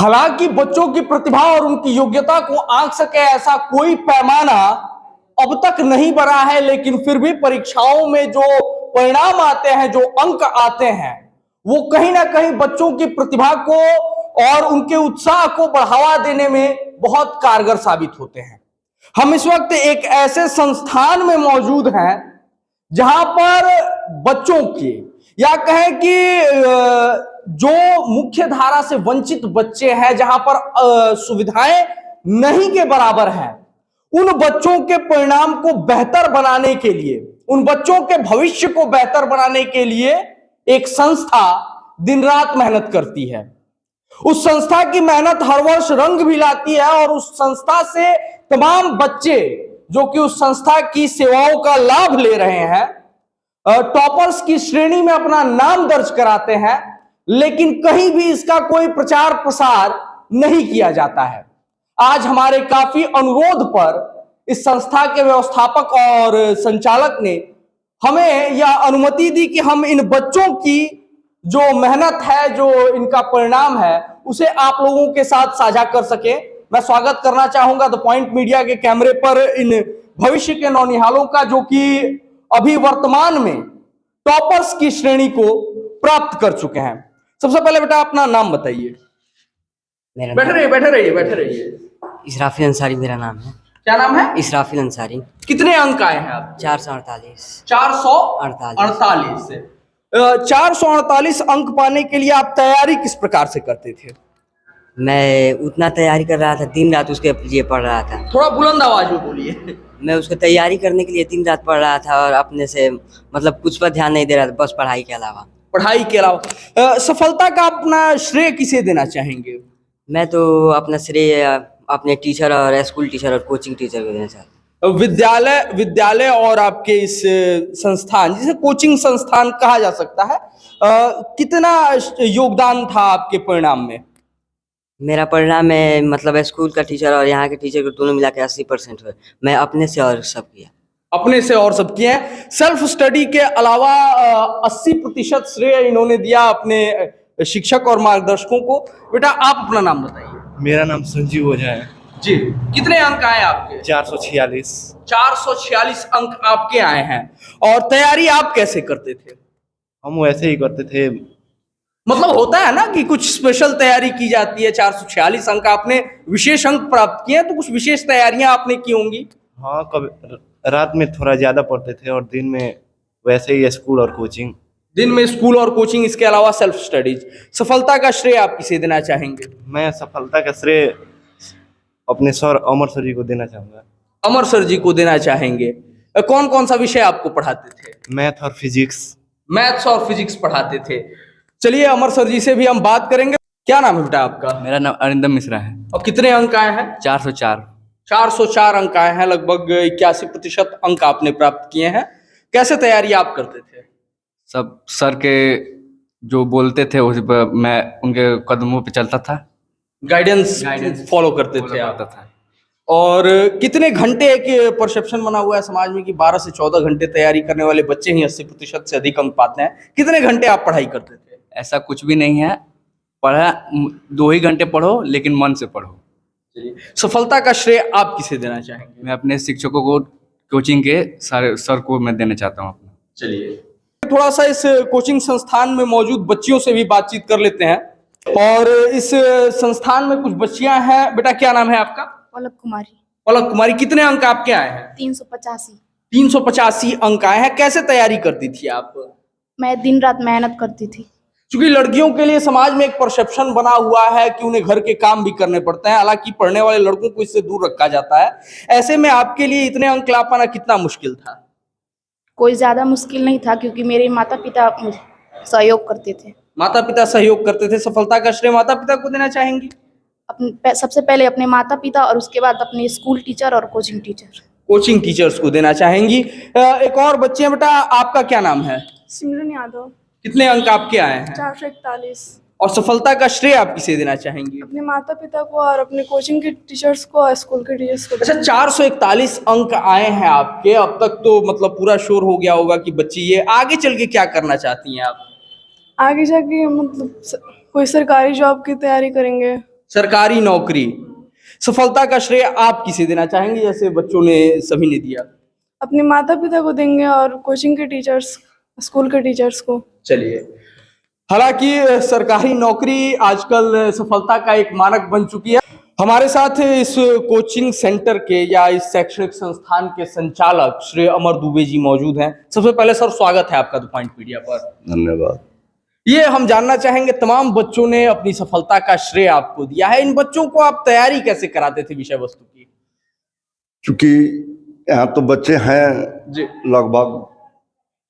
हालांकि बच्चों की प्रतिभा और उनकी योग्यता को आंक सके ऐसा कोई पैमाना अब तक नहीं बना है, लेकिन फिर भी परीक्षाओं में जो परिणाम आते हैं, जो अंक आते हैं, वो कहीं ना कहीं बच्चों की प्रतिभा को और उनके उत्साह को बढ़ावा देने में बहुत कारगर साबित होते हैं। हम इस वक्त एक ऐसे संस्थान में मौजूद हैं जहां पर बच्चों के, या कहें कि जो मुख्य धारा से वंचित बच्चे हैं, जहां पर सुविधाएं नहीं के बराबर हैं, उन बच्चों के परिणाम को बेहतर बनाने के लिए, उन बच्चों के भविष्य को बेहतर बनाने के लिए एक संस्था दिन रात मेहनत करती है। उस संस्था की मेहनत हर वर्ष रंग भी लाती है और उस संस्था से तमाम बच्चे जो कि उस संस्था की सेवाओं का लाभ ले रहे हैं, टॉपर्स की श्रेणी में अपना नाम दर्ज कराते हैं, लेकिन कहीं भी इसका कोई प्रचार प्रसार नहीं किया जाता है। आज हमारे काफी अनुरोध पर इस संस्था के व्यवस्थापक और संचालक ने हमें यह अनुमति दी कि हम इन बच्चों की जो मेहनत है, जो इनका परिणाम है, उसे आप लोगों के साथ साझा कर सके। मैं स्वागत करना चाहूंगा द पॉइंट मीडिया के कैमरे पर इन भविष्य के नौनिहालों का, जो कि अभी वर्तमान में टॉपर्स की श्रेणी को प्राप्त कर चुके हैं। सबसे पहले बेटा अपना नाम बताइए। बैठे रहिए। इसराफिल अंसारी मेरा नाम है। क्या नाम है? इसराफिल अंसारी। कितने अंक आए हैं आप? 448। 448 448 अंक पाने के लिए आप तैयारी किस प्रकार से करते थे? मैं उतना तैयारी कर रहा था, दिन रात उसके लिए पढ़ रहा था। थोड़ा बुलंद आवाज में बोलिए। मैं उसको तैयारी करने के लिए दिन रात पढ़ रहा था और अपने से मतलब कुछ पर ध्यान नहीं दे रहा था, बस पढ़ाई के अलावा। सफलता का अपना श्रेय किसे देना चाहेंगे? मैं तो अपना श्रेय अपने टीचर और स्कूल टीचर और कोचिंग टीचर को देना चाहता हूँ। विद्यालय और आपके इस संस्थान, जिसे कोचिंग संस्थान कहा जा सकता है, कितना योगदान था आपके परिणाम में? मेरा परिणाम है मतलब स्कूल का टीचर और यहाँ के टीचर को दोनों मिला के 80% हुए। मैं अपने से और सब किया। अपने से और सब किए हैं। सेल्फ स्टडी के अलावा 80% श्रेय इन्होंने दिया अपने शिक्षक और मार्गदर्शकों को। बेटा आप अपना नाम बताइए। मेरा नाम संजीव ओझा है जी। कितने अंक आए आपके? 446। 446 अंक आपके आए हैं। और तैयारी आप कैसे करते थे? हम वैसे ही करते थे, मतलब होता है ना कि कुछ स्पेशल तैयारी की जाती है। 446 अंक आपने विशेष अंक प्राप्त किए हैं, तो कुछ विशेष तैयारियां आपने की होंगी। हाँ, कभी रात में थोड़ा ज्यादा पढ़ते थे और दिन में वैसे ही स्कूल और कोचिंग। दिन में स्कूल और कोचिंग, इसके अलावा सेल्फ स्टडीज। सफलता का श्रेय आप किसे देना चाहेंगे? मैं सफलता का श्रेय अपने सर अमर सर जी को देना चाहूंगा। अमर सर जी को देना चाहेंगे। कौन कौन सा विषय आपको पढ़ाते थे? मैथ और फिजिक्स। मैथ्स और फिजिक्स पढ़ाते थे। चलिए अमर सर जी से भी हम बात करेंगे। क्या नाम है बेटा आपका? मेरा नाम अरिंदम मिश्रा है। और कितने अंक आए हैं? 404। 404 अंक आए हैं। लगभग 81% अंक आपने प्राप्त किए हैं। कैसे तैयारी आप करते थे? सब सर के जो बोलते थे उसी पर मैं उनके कदमों पे चलता था। गाइडेंस फॉलो करते थे आप। था। और कितने घंटे एक परसेप्शन बना हुआ है समाज में कि 12 से 14 घंटे तैयारी करने वाले बच्चे ही 80% से अधिक अंक पाते हैं। कितने घंटे आप पढ़ाई करते थे? ऐसा कुछ भी नहीं है, पढ़ा 2 ही घंटे पढ़ो, लेकिन मन से पढ़ो। सफलता का श्रेय आप किसे देना चाहेंगे? मैं अपने शिक्षकों को, कोचिंग के सारे सर को मैं देना चाहता हूँ अपना। चलिए थोड़ा सा इस कोचिंग संस्थान में मौजूद बच्चियों से भी बातचीत कर लेते हैं। और इस संस्थान में कुछ बच्चियां हैं। बेटा क्या नाम है आपका? पलक कुमारी। पलक कुमारी। कितने अंक आपके आए हैं? 385। 385 अंक आए हैं। कैसे तैयारी करती थी आप? मैं दिन रात मेहनत करती थी। क्योंकि लड़कियों के लिए समाज में एक परसेप्शन बना हुआ है कि उन्हें घर के काम भी करने पड़ते हैं, हालांकि पढ़ने वाले लड़कों को इससे दूर रखा जाता है। ऐसे में आपके लिए इतने अंक ला पाना कितना मुश्किल था? कोई ज्यादा मुश्किल नहीं था, क्योंकि मेरे माता पिता सहयोग करते थे। माता पिता सहयोग करते थे। सफलता का श्रेय माता पिता को देना चाहेंगी? सबसे पहले अपने माता पिता और उसके बाद अपने स्कूल टीचर और कोचिंग टीचर। कोचिंग टीचर्स को देना चाहेंगी। एक और बच्चे हैं। बेटा आपका क्या नाम है? सिमरन यादव। कितने अंक आपके आए हैं? 441। और सफलता का श्रेय आप किसे देना चाहेंगी? अपने माता पिता को और अपने कोचिंग के टीचर्स को और स्कूल के टीचर्स को। अच्छा, 441 अंक आए हैं आपके। अब तक तो मतलब पूरा शोर हो गया होगा कि बच्ची ये आगे चल के क्या करना चाहती हैं आप? आगे जाके मतलब कोई सरकारी जॉब की तैयारी करेंगे। सरकारी नौकरी, सफलता का श्रेय आप किसे देना चाहेंगे जैसे बच्चों ने सभी ने दिया? अपने माता पिता को देंगे और कोचिंग के टीचर्स, स्कूल के टीचर्स को। चलिए, हालांकि सरकारी नौकरी आजकल सफलता का एक मानक बन चुकी है। हमारे साथ इस कोचिंग सेंटर के या इस शैक्षणिक संस्थान के संचालक श्री अमर दुबे जी मौजूद हैं। सबसे पहले सर स्वागत है आपका द पॉइंट मीडिया पर। धन्यवाद। ये हम जानना चाहेंगे, तमाम बच्चों ने अपनी सफलता का श्रेय आपको दिया है, इन बच्चों को आप तैयारी कैसे कराते थे विषय वस्तु की? क्योंकि यहाँ तो बच्चे हैं जी लगभग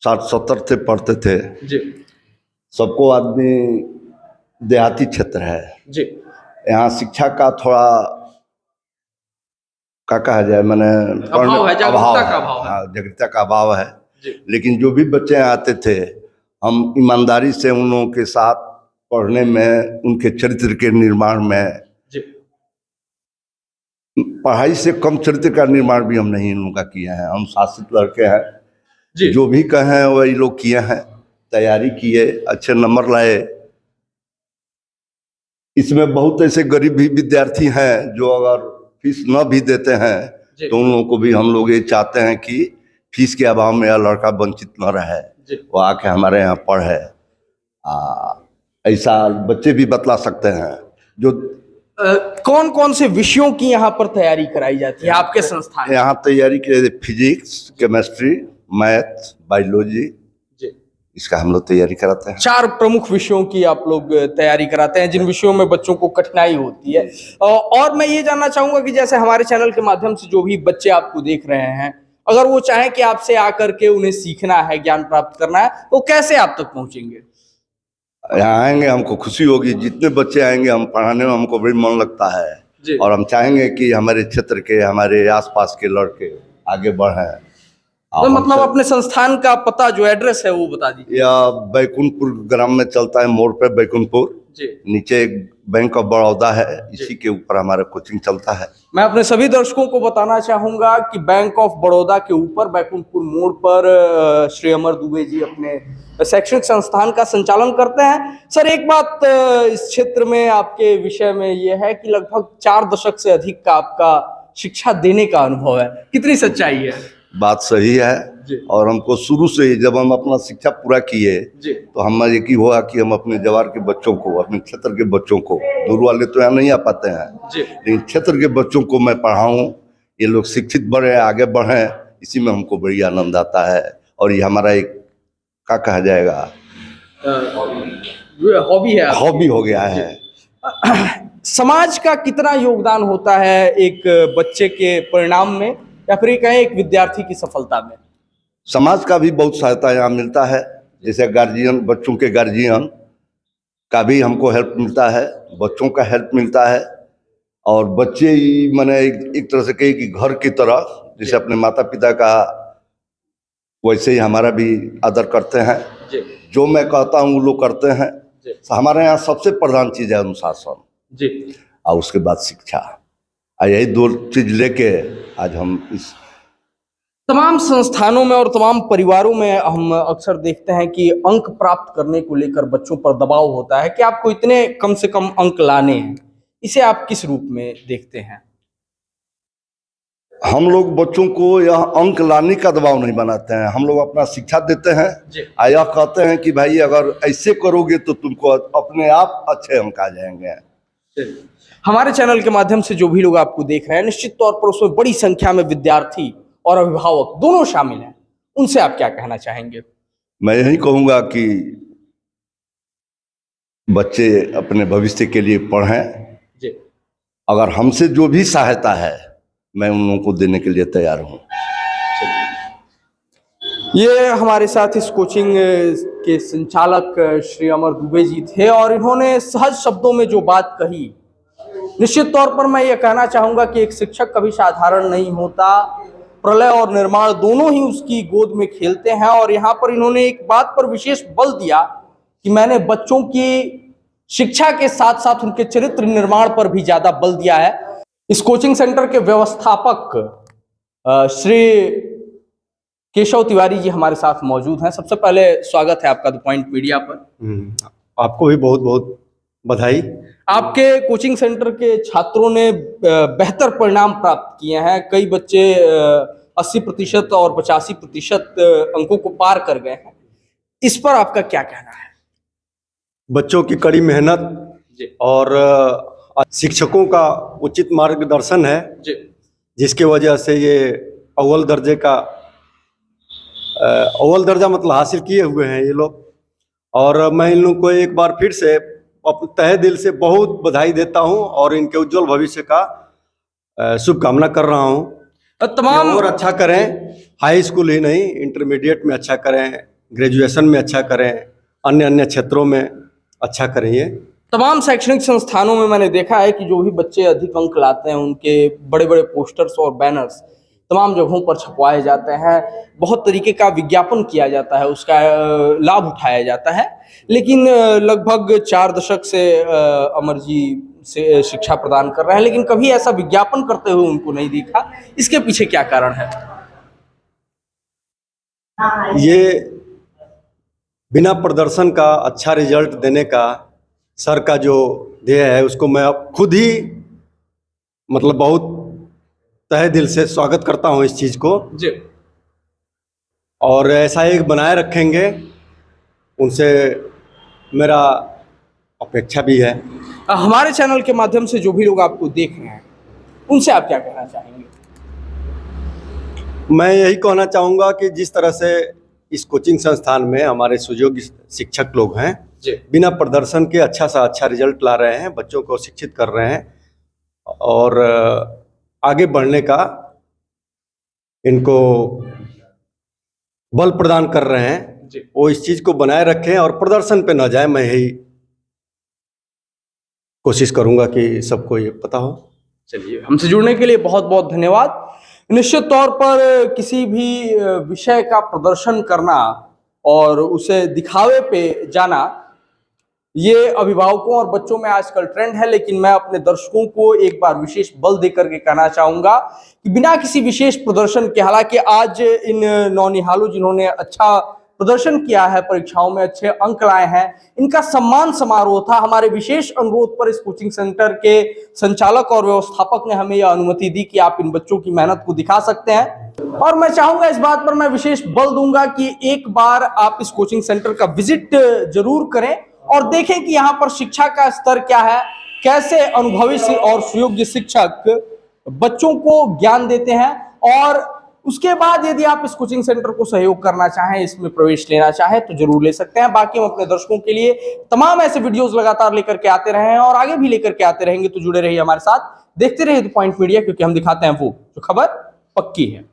60-70 से पढ़ते थे। जी सबको आदमी देहाती क्षेत्र है, जी यहाँ शिक्षा का थोड़ा क्या कहा जाए, मैंने अभाव है, जागरूकता का अभाव है। हाँ, जागरूकता का अभाव है। जी लेकिन जो भी बच्चे आते थे, हम ईमानदारी से उन लोगों के साथ पढ़ने में, उनके चरित्र के निर्माण में, जी पढ़ाई से कम चरित्र का निर्माण भी हम नहीं इन लोगों का किए हैं। हम शासित लड़के हैं, जी जो भी कहें वही लोग किए हैं, तैयारी किए, अच्छे नंबर लाए। इसमें बहुत ऐसे गरीब भी विद्यार्थी हैं जो अगर फीस न भी देते हैं जी तो उन लोगों को भी हम लोग ये चाहते हैं कि फीस के अभाव में यह लड़का वंचित न रहे, जी वो आके हमारे यहाँ पढ़े। ऐसा बच्चे भी बतला सकते हैं। जो कौन कौन से विषयों की यहाँ पर तैयारी कराई जाती है आपके संस्थान में? यहाँ तैयारी के फिजिक्स, केमिस्ट्री, मैथ, बायोलॉजी, जी इसका हम लोग तैयारी कराते हैं। 4 प्रमुख विषयों की आप लोग तैयारी कराते हैं, जिन विषयों में बच्चों को कठिनाई होती है। और मैं ये जानना चाहूंगा कि जैसे हमारे चैनल के माध्यम से जो भी बच्चे आपको देख रहे हैं, अगर वो चाहें कि आपसे आकर के उन्हें सीखना है, ज्ञान प्राप्त करना है, तो कैसे आप तक पहुंचेंगे? यहाँ आएंगे हमको खुशी होगी, जितने बच्चे आएंगे हम पढ़ाने में हमको बड़ी मन लगता है। जी और हम चाहेंगे कि हमारे क्षेत्र के, हमारे आसपास के लड़के आगे बढ़ें। तो मतलब अपने संस्थान का पता, जो एड्रेस है वो बता दीजिए। यह बैकुंठपुर ग्राम में चलता है, मोड़ पे बैकुंठपुर, जी नीचे एक बैंक ऑफ बड़ौदा है, इसी के ऊपर हमारा कोचिंग चलता है। मैं अपने सभी दर्शकों को बताना चाहूंगा कि बैंक ऑफ बड़ौदा के ऊपर बैकुंठपुर मोड़ पर श्री अमर दुबे जी अपने शैक्षणिक संस्थान का संचालन करते हैं। सर, एक बात इस क्षेत्र में आपके विषय में यह है कि लगभग 4 दशक से अधिक का आपका शिक्षा देने का अनुभव है, कितनी सच्चाई है? बात सही है। जी और हमको शुरू से ही जब हम अपना शिक्षा पूरा किए जी तो हम एक ही हुआ कि हम अपने जवार के बच्चों को, अपने क्षेत्र के बच्चों को, दूर वाले तो यहाँ नहीं आ पाते हैं, जी लेकिन क्षेत्र के बच्चों को मैं पढ़ाऊँ, ये लोग शिक्षित बढ़े, आगे बढ़ें, इसी में हमको बड़ी आनंद आता है। और ये हमारा एक क्या कहा जाएगा, हॉबी है, हॉबी हो गया है। समाज का कितना योगदान होता है एक बच्चे के परिणाम में, या फिर कहें एक विद्यार्थी की सफलता में? समाज का भी बहुत सहायता यहाँ मिलता है। जैसे गार्जियन, बच्चों के गार्जियन का भी हमको हेल्प मिलता है, बच्चों का हेल्प मिलता है। और बच्चे ही मैंने एक तरह से कही कि घर की तरह, जैसे अपने माता पिता का वैसे ही हमारा भी आदर करते हैं। जी जो मैं कहता हूँ वो लोग करते हैं। जी हमारे यहाँ सबसे प्रधान चीज़ है अनुशासन, जी और उसके बाद शिक्षा। और यही 2 चीज लेके आज हम इस तमाम संस्थानों में और तमाम परिवारों में हम अक्सर देखते हैं कि अंक प्राप्त करने को लेकर बच्चों पर दबाव होता है कि आपको इतने कम से कम अंक लाने हैं। इसे आप किस रूप में देखते हैं? हम लोग बच्चों को यह अंक लाने का दबाव नहीं बनाते हैं, हम लोग अपना शिक्षा देते हैं। और यह कहते हैं कि भाई अगर ऐसे करोगे तो तुमको अपने आप अच्छे अंक आ जाएंगे। हमारे चैनल के माध्यम से जो भी लोग आपको देख रहे हैं, निश्चित तौर पर उसमें बड़ी संख्या में विद्यार्थी और अभिभावक दोनों शामिल हैं, उनसे आप क्या कहना चाहेंगे? मैं यही कहूँगा कि बच्चे अपने भविष्य के लिए पढ़ें। जी अगर हमसे जो भी सहायता है मैं उन लोगों को देने के लिए तैयार हूँ। ये हमारे साथ इस कोचिंग के संचालक श्री अमर दुबे जी थे, और इन्होंने सहज शब्दों में जो बात कही, निश्चित तौर पर मैं ये कहना चाहूँगा कि एक शिक्षक कभी साधारण नहीं होता। प्रलय और निर्माण दोनों ही उसकी गोद में खेलते हैं। और यहाँ पर इन्होंने एक बात पर विशेष बल दिया कि मैंने बच्चों की शिक्षा के साथ साथ उनके चरित्र निर्माण पर भी ज़्यादा बल दिया है। इस कोचिंग सेंटर के व्यवस्थापक श्री केशव तिवारी जी हमारे साथ मौजूद हैं। सबसे पहले स्वागत है आपका द पॉइंट मीडिया पर। आपको भी बहुत बहुत बधाई। आपके कोचिंग सेंटर के छात्रों ने बेहतर परिणाम प्राप्त किए हैं। कई बच्चे 80% और 85% अंकों को पार कर गए हैं। इस पर आपका क्या कहना है? बच्चों की कड़ी मेहनत और शिक्षकों का उचित मार्गदर्शन है जी। जिसकी वजह से ये अव्वल दर्जा मतलब हासिल किए हुए हैं ये लोग। और मैं इन लोग को एक बार फिर से तहे दिल से बहुत बधाई देता हूं और इनके उज्जवल भविष्य का शुभकामना कर रहा हूं। तमाम और अच्छा करें, हाई स्कूल ही नहीं, इंटरमीडिएट में अच्छा करें, ग्रेजुएशन में अच्छा करें, अन्य क्षेत्रों में अच्छा करें। ये तमाम शैक्षणिक संस्थानों में मैंने देखा है कि जो भी बच्चे अधिक अंक लाते हैं उनके बड़े बड़े पोस्टर्स और बैनर्स तमाम जगहों पर छपवाए जाते हैं, बहुत तरीके का विज्ञापन किया जाता है, उसका लाभ उठाया जाता है। लेकिन लगभग 4 दशक से अमर जी से शिक्षा प्रदान कर रहे हैं, लेकिन कभी ऐसा विज्ञापन करते हुए उनको नहीं देखा। इसके पीछे क्या कारण है? ये बिना प्रदर्शन का अच्छा रिजल्ट देने का सर का जो ध्येय है उसको मैं अब खुद ही मतलब बहुत तहे दिल से स्वागत करता हूं इस चीज को जी। और ऐसा एक बनाए रखेंगे, उनसे मेरा अपेक्षा भी है। हमारे चैनल के माध्यम से जो भी लोग आपको देख रहे हैं उनसे आप क्या कहना चाहेंगे? मैं यही कहना चाहूँगा कि जिस तरह से इस कोचिंग संस्थान में हमारे सुयोग्य शिक्षक लोग हैं जी। बिना प्रदर्शन के अच्छा सा अच्छा रिजल्ट ला रहे हैं, बच्चों को शिक्षित कर रहे हैं और आगे बढ़ने का इनको बल प्रदान कर रहे हैं जी। वो इस चीज को बनाए रखें और प्रदर्शन पे न जाए। मैं यही कोशिश करूंगा कि सबको ये पता हो। चलिए, हमसे जुड़ने के लिए बहुत बहुत धन्यवाद। निश्चित तौर पर किसी भी विषय का प्रदर्शन करना और उसे दिखावे पे जाना, ये अभिभावकों और बच्चों में आजकल ट्रेंड है। लेकिन मैं अपने दर्शकों को एक बार विशेष बल देकर के कहना चाहूंगा कि बिना किसी विशेष प्रदर्शन के, हालांकि आज इन नौनिहालों जिन्होंने अच्छा प्रदर्शन किया है, परीक्षाओं में अच्छे अंक लाए हैं, इनका सम्मान समारोह था। हमारे विशेष अनुरोध पर इस कोचिंग सेंटर के संचालक और व्यवस्थापक ने हमें यह अनुमति दी कि आप इन बच्चों की मेहनत को दिखा सकते हैं। और मैं चाहूंगा, इस बात पर मैं विशेष बल दूंगा कि एक बार आप इस कोचिंग सेंटर का विजिट जरूर करें और देखें कि यहाँ पर शिक्षा का स्तर क्या है, कैसे अनुभवी और सुयोग्य शिक्षक बच्चों को ज्ञान देते हैं। और उसके बाद यदि आप इस कोचिंग सेंटर को सहयोग करना चाहें, इसमें प्रवेश लेना चाहें तो जरूर ले सकते हैं। बाकी हम अपने दर्शकों के लिए तमाम ऐसे वीडियोस लगातार लेकर के आते रहे हैं और आगे भी लेकर के आते रहेंगे, तो जुड़े रहिए हमारे साथ, देखते रहिए द पॉइंट मीडिया, क्योंकि हम दिखाते हैं वो जो खबर पक्की है।